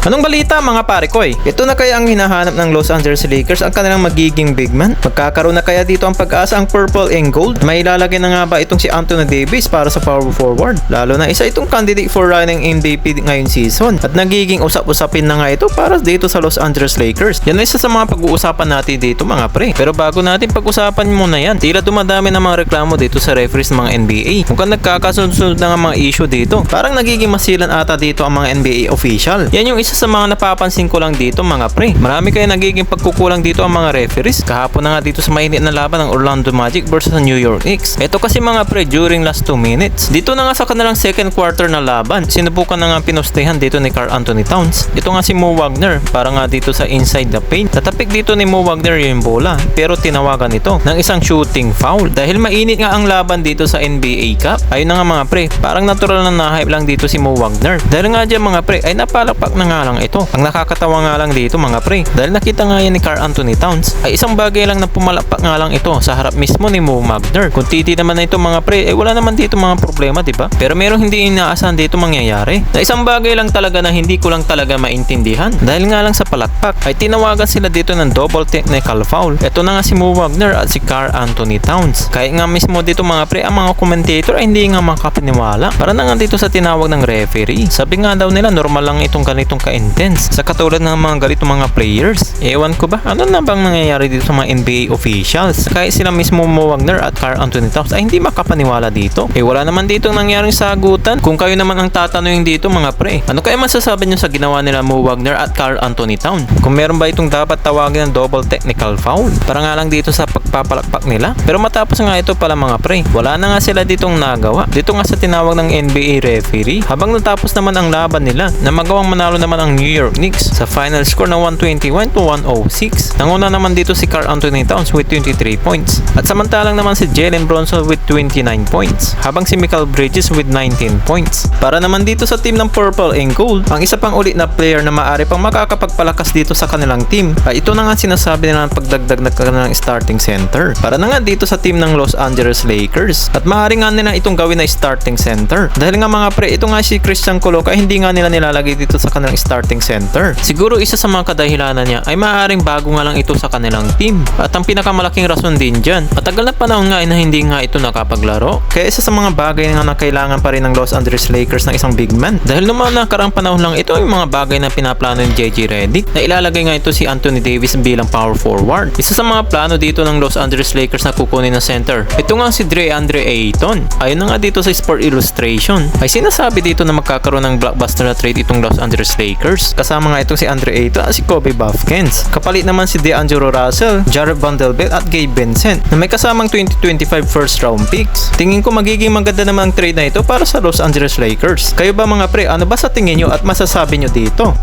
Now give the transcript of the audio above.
Anong balita mga pare koy? Ito na kaya ang hinahanap ng Los Angeles Lakers, ang kanilang magiging big man? Magkakaroon na kaya dito ang pag-asa ang purple and gold? May ilalagay na nga ba itong si Anthony Davis para sa power forward? Lalo na isa itong candidate for running MVP ngayong season. At nagiging usap-usapin na nga ito para dito sa Los Angeles Lakers. Yan ay isa sa mga pag-uusapan natin dito mga pre. Pero bago natin pag-usapan muna yan, tila dumadami ng mga reklamo dito sa referees ng mga NBA. Mukhang nagkakasunod-sunod na nga mga issue dito. Parang nagiging masilan ata dito ang mga NBA official. Yan yung isa sa mga napapansin ko lang dito mga pre. Marami kaya nagiging pagkukulang dito ang mga referees. Kahapon na nga dito sa mainit na laban ng Orlando Magic versus New York Knicks. Ito kasi mga pre during last 2 minutes. Dito na nga sa kanilang second quarter na laban, sinubukan na nga pinustehan dito ni Karl Anthony Towns. Ito nga si Mo Wagner para nga dito sa inside the paint. Tatapik dito ni Mo Wagner yung bola pero tinawagan ito ng isang shooting foul. Dahil mainit nga ang laban dito sa NBA Cup. Ayun na nga mga pre, parang natural na na-hype lang dito si Mo Wagner. Dahil nga dyan mga pre ay napalakpak na nga lang ito. Ang nakakatawa nga lang dito mga pre, dahil nakita nga yan ni Karl Anthony Towns, ay isang bagay lang na pumalakpak nga lang ito sa harap mismo ni Mo Wagner. Kung titi naman na ito mga pre, wala naman dito mga problema, diba? Pero merong hindi inaasahan dito mangyayari. Na isang bagay lang talaga na hindi ko lang talaga maintindihan. Dahil nga lang sa palakpak, ay tinawagan sila dito ng double technical foul. Ito na nga si Mo Wagner at si Karl Anthony Towns. Kaya nga mismo dito mga pre, ang mga commentator ay hindi nga makapaniwala. Para na nga dito sa tinawag ng referee. Sabi nga daw nila normal lang itong ganitong ka-intense sa katulad ng mga ganitong mga players. Ewan ko ba, ano na bang nangyayari dito sa mga NBA officials? Kaya sila mismo Mo Wagner at Karl Anthony Towns ay hindi makapaniwala dito. Wala naman dito nangyaring sagutan. Kung kayo naman ang tatanungin dito mga pre, ano kaya masasabi nyo sa ginawa nila Mo Wagner at Karl Anthony Towns? Kung meron ba itong dapat tawagin ng double technical foul? Para nga lang dito sa pagpapalakpak nila. Pero matapos nga ito pala mga pre, wala na nga sila ditong nagawa. Dito nga sa tinawag ng NBA referee, habang natapos naman ang laban nila na magawang manalo naman ang New York Knicks sa final score na 121-106. Nanguna naman dito si Karl Anthony Towns with 23 points. At samantalang naman si Jalen Brunson with 29 points. Habang si Mikal Bridges with 19 points. Para naman dito sa team ng Purple and Gold, ang isa pang ulit na player na maaari pang makakapagpalakas dito sa kanilang team, ay ito na nga sinasabi nila ng pagdagdag na kanilang starting center. Para na nga dito sa team ng Los Angeles Lakers. At maaari nga nila itong gawin na starting center. Dahil nga mga pre, ito nga si Christian Coloca ay hindi nga nila nilalagay dito sa kanilang starting center. Siguro isa sa mga kadahilanan niya ay maaaring bago nga lang ito sa kanilang team. At ang pinakamalaking rason din dyan, matagal na panahon nga ay na hindi nga ito nakapaglaro. Kaya isa sa mga bagay nga na kailangan pa rin ng Los Angeles Lakers ng isang big man. Dahil noong mga nakaraang panahon lang ito yung mga bagay na pinaplano ni JJ Redick na ilalagay nga ito si Anthony Davis bilang power forward. Isa sa mga plano dito ng Los Angeles Lakers na kukunin na center, ito nga si DeAndre Ayton. Ayon na nga dito sa Sport Illustration, ay sinasabi dito na magkakaroon ng blockbuster na trade itong Los Angeles Lakers. Kasama nga itong si Andre Ayton at si Kobe Buffkins. Kapalit naman si D'Angelo Russell, Jared Vanderbilt at Gabe Vincent na may kasamang 2025 first round picks. Tingin ko magiging maganda naman ang trade na ito para sa Los Angeles Lakers. Kayo ba mga pre, ano ba sa tingin nyo at masasabi nyo dito?